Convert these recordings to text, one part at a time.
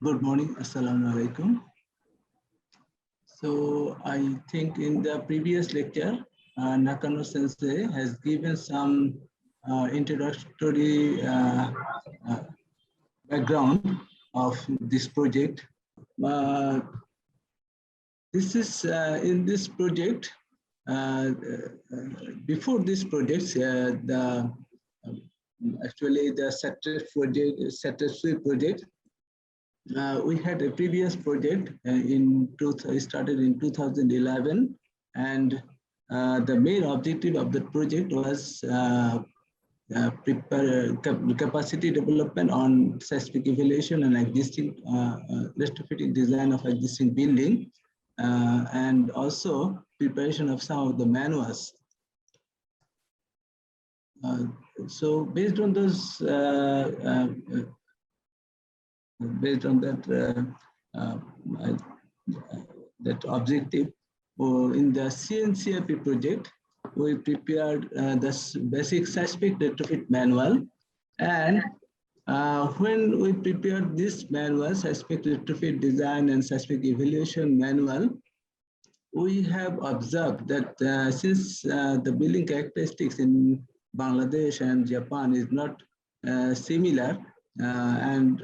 Good morning, Assalamu alaikum. So I think in the previous lecture, Nakano Sensei has given some introductory background of this project. This is in this project. Before this project, actually the SATREP project. We had a previous project started in 2011, and the main objective of the project was prepare capacity development on seismic evaluation and existing retrofitting design of existing building, and also preparation of some of the manuals. So based on those based on that objective, in the CNCRP project, we prepared the basic seismic retrofit manual. And when we prepared this manual, seismic retrofit design and seismic evaluation manual, we have observed that since the building characteristics in Bangladesh and Japan is not similar, and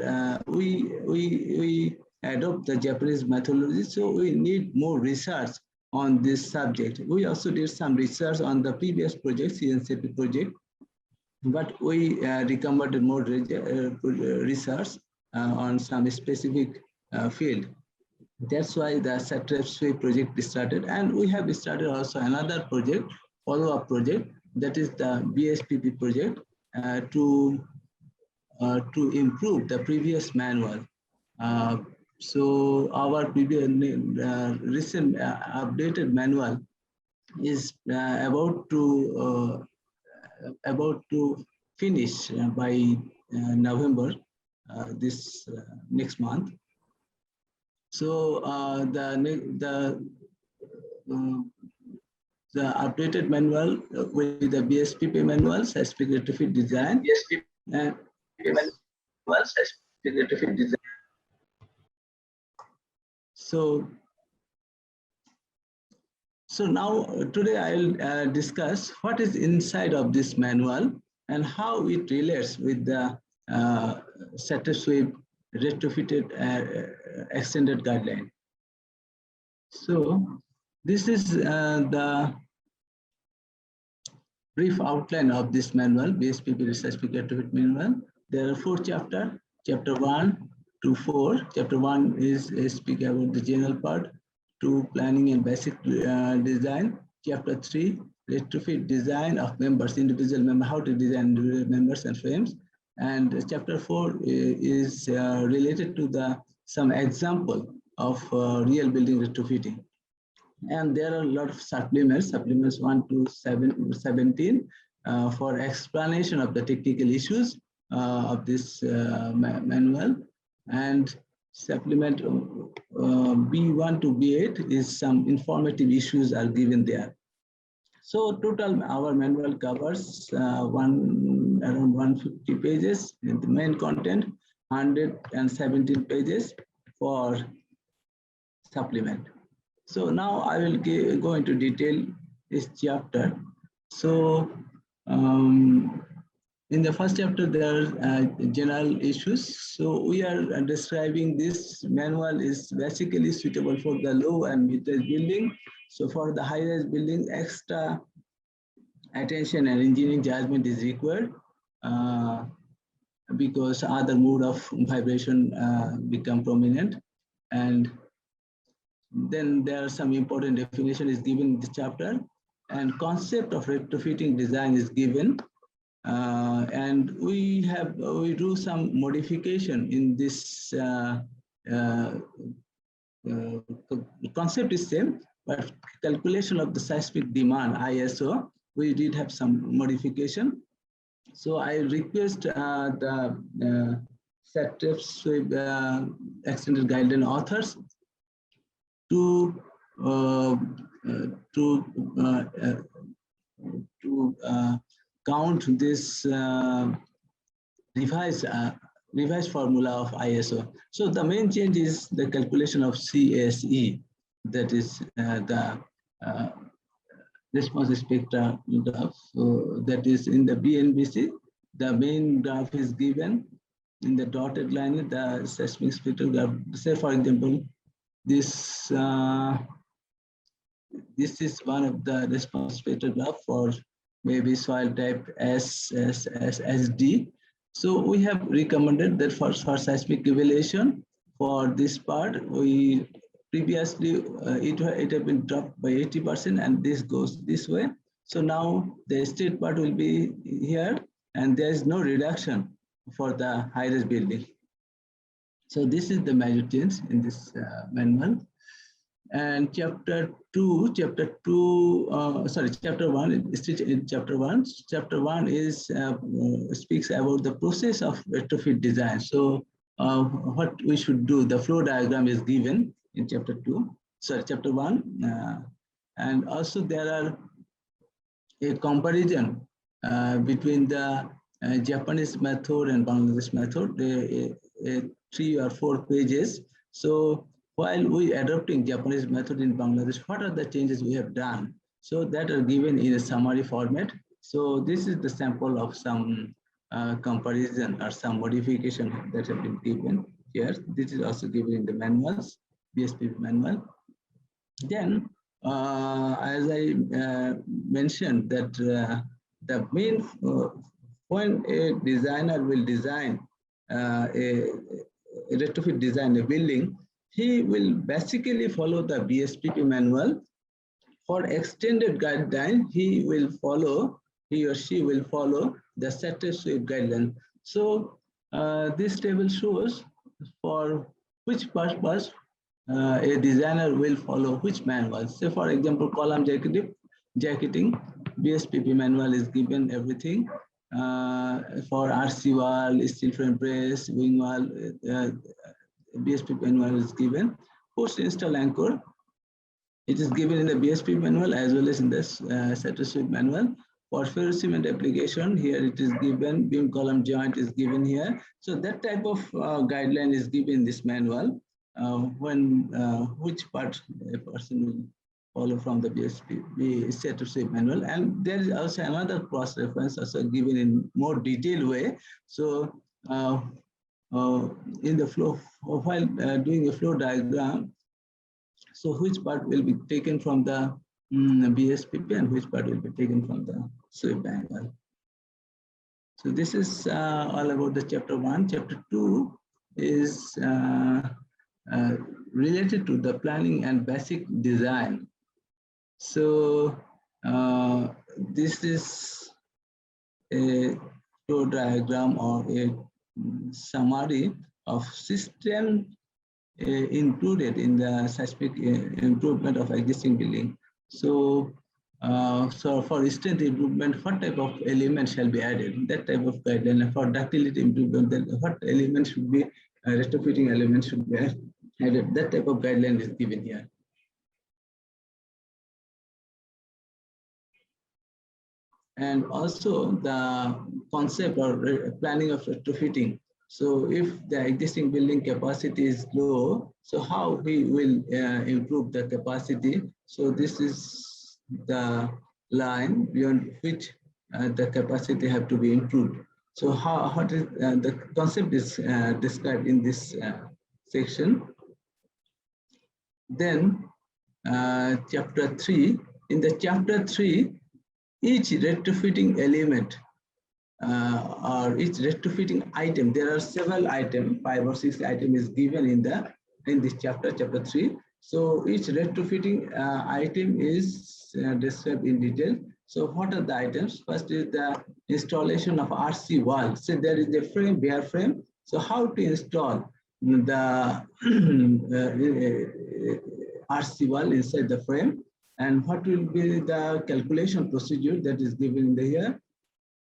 we adopt the Japanese methodology, so we need more research on this subject. We also did some research on the previous project, CNCP project, but we recommended more research on some specific field. That's why the SATREP project started, and we have started also another project, follow-up project, that is the BSPP project, to improve the previous manual. So our previous recent updated manual is about to finish by November this next month. So the updated manual with the BSPP manual, seismic retrofit design, and so now today I'll discuss what is inside of this manual and how it relates with the SATREP retrofitted extended guideline. So this is the brief outline of this manual, BSPP seismic retrofit manual. There are 4 chapters. Chapter 1 to 4. Chapter 1 is speak about the general part. 2, planning and basic design. Chapter 3, retrofit design of members, individual members, how to design members and frames. And chapter 4 is related to some example of real building retrofitting. And there are a lot of supplements 1 to 17 for explanation of the technical issues of this manual, and supplement B1 to B8 is some informative issues are given there. So total our manual covers around 150 pages in the main content, 117 pages for supplement. So now I will go into detail this chapter. So in the first chapter, there are general issues. So we are describing this manual is basically suitable for the low and mid-rise building. So for the high-rise building, extra attention and engineering judgment is required because other mode of vibration become prominent. And then there are some important definition is given in this chapter, and concept of retrofitting design is given. And we do some modification in this concept is same, but calculation of the seismic demand ISO, we did have some modification. So I request the SATREP extended guideline authors to count this revised revised formula of ISO. So the main change is the calculation of CSE, that is the response spectra graph. So that is in the BNBC, the main graph is given in the dotted line, the seismic spectral graph. Say for example, this this is one of the response spectral graph for maybe soil type SD. So we have recommended that for seismic evaluation for this part, we previously it had been dropped by 80%, and this goes this way. So now the state part will be here, and there is no reduction for the high-rise building. So this is the major change in this manual. And chapter one, in chapter one. Chapter one is speaks about the process of retrofit design. So what we should do, the flow diagram is given in chapter one, and also there are a comparison between the Japanese method and Bangladesh method, 3 or 4 pages. So while we adopting Japanese method in Bangladesh, what are the changes we have done? So that are given in a summary format. So this is the sample of some comparison or some modification that have been given here. This is also given in the manuals, BSP manual. Then, as I mentioned, that the main when a designer will design a retrofit design a building, he will basically follow the BSPP manual. For extended guideline, he or she will follow the SATER-SWIP guideline. So this table shows for which purpose a designer will follow which manual. Say for example, column jacketing, BSPP manual is given everything. For RC wall, steel frame brace, wing wall, BSP manual is given. Post install anchor, it is given in the BSP manual as well as in the SATER-SWIP manual. For ferrocement application, here it is given, beam column joint is given here. So that type of guideline is given in this manual, which part a person will follow from the BSP SATER-SWIP manual. And there is also another cross reference also given in more detailed way. So in the flow, while doing a flow diagram, so which part will be taken from the BSPP and which part will be taken from the SWIP manual. So this is all about the chapter one. Chapter two is related to the planning and basic design. So this is a flow diagram or a summary of system included in the seismic improvement of existing building. So, so for strength improvement, what type of elements shall be added? That type of guideline. For ductility improvement, then what elements should be retrofitting elements should be added? That type of guideline is given here. And also the concept or planning of retrofitting. So if the existing building capacity is low, so how we will improve the capacity? So this is the line beyond which the capacity have to be improved. So how is, the concept is described in this section. Then chapter 3, in the chapter 3, each retrofitting element or each retrofitting item, there are several items, 5 or 6 items is given in this chapter 3. So each retrofitting item is described in detail. So what are the items? First is the installation of RC wall. So there is a frame, bare frame. So how to install the RC wall inside the frame, and what will be the calculation procedure that is given in the here.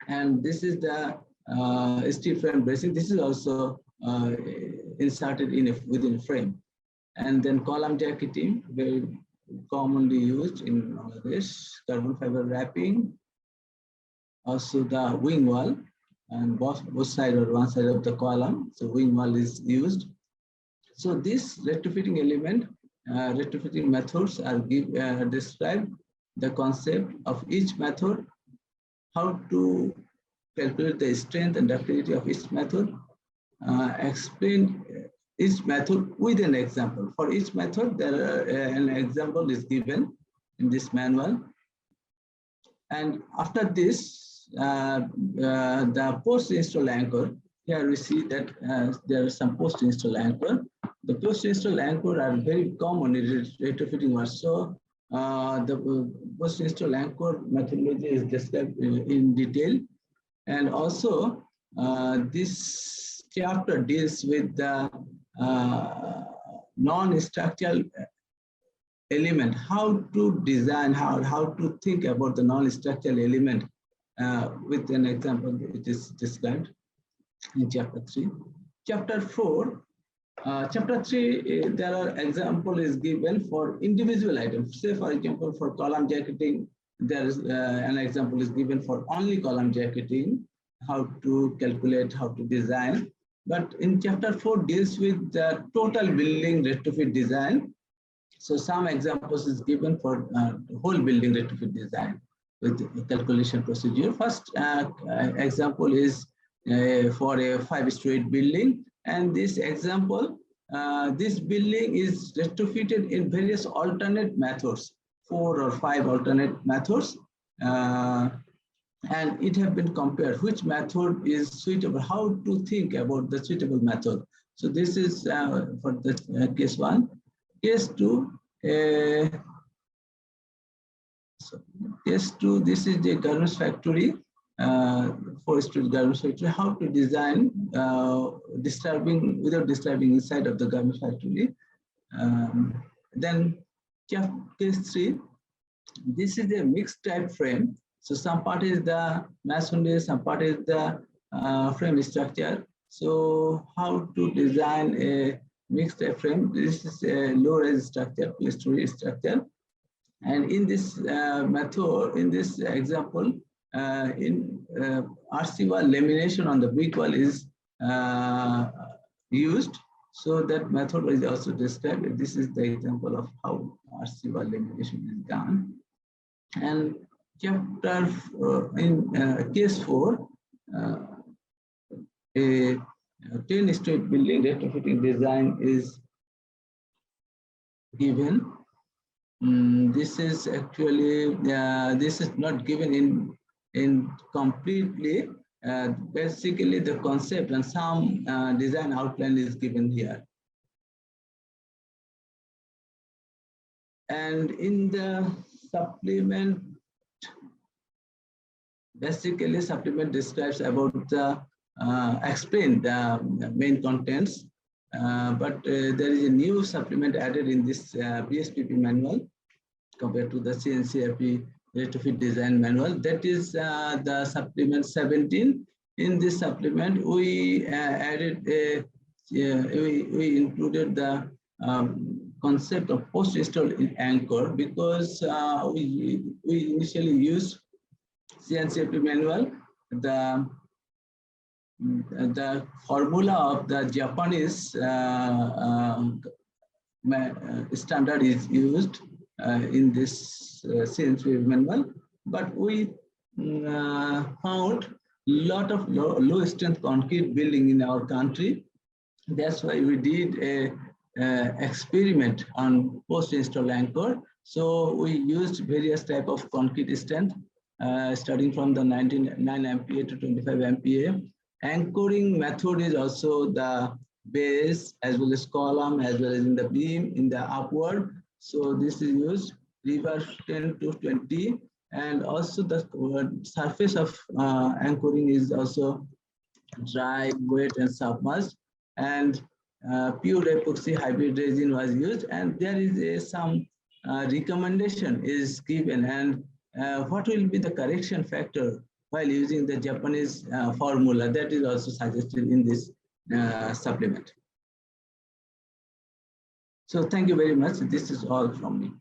And this is the steel frame bracing. This is also inserted within a frame. And then column jacketing, very commonly used in Bangladesh, carbon fiber wrapping, also the wing wall. and both side or one side of the column. So wing wall is used. So this retrofitting element, retrofitting methods are describe the concept of each method, how to calculate the strength and ductility of each method, explain each method with an example. For each method, an example is given in this manual. And after this, the post-install anchor, here we see that there are some post-install anchor. The post-install anchor are very common in retrofitting work. So the post-install anchor methodology is described in detail. And also, this chapter deals with the non-structural element, how to design, how to think about the non-structural element with an example. It is described in chapter 3. Chapter 4, chapter 3, there are example is given for individual items. Say, for example, for column jacketing, there is an example is given for only column jacketing, how to calculate, how to design. But in chapter 4 deals with the total building retrofit design. So some examples is given for whole building retrofit design with calculation procedure. First example is for a 5-story building, and this example, this building is retrofitted in various alternate methods, 4 or 5 alternate methods, and it have been compared which method is suitable, how to think about the suitable method. So this is for the case 1. Case 2, case 2, this is the garments factory, 4-story garments factory, how to design without disturbing inside of the garment factory. Then case 3, this is a mixed type frame. So some part is the masonry, some part is the frame structure. So how to design a mixed type frame? This is a low-rise structure, 2-story structure. And in this method, in this example, in RC wall lamination on the brick wall is used. So that method is also described. This is the example of how RC wall lamination is done. And chapter in case 4, a 10-story building retrofitting design is given. This is actually this is not given in completely. Basically, the concept and some design outline is given here. And in the supplement, basically supplement describes about the explain the main contents, but there is a new supplement added in this BSPP manual compared to the CNCRP retrofit design manual. That is the supplement 17. In this supplement, we added we included the concept of post-install anchor, because we initially used CNCRP manual. The formula of the Japanese standard is used in this CNCRP manual, but we found a lot of low strength concrete building in our country. That's why we did a experiment on post-install anchor. So we used various type of concrete strength, starting from the 9 MPa to 25 MPa. Anchoring method is also the base as well as column as well as in the beam in the upward. So this is used reverse 10 to 20, and also the surface of anchoring is also dry, wet, and submerged. And pure epoxy hybrid resin was used, and there is some recommendation is given, and what will be the correction factor while using the Japanese formula, that is also suggested in this supplement. So thank you very much. This is all from me.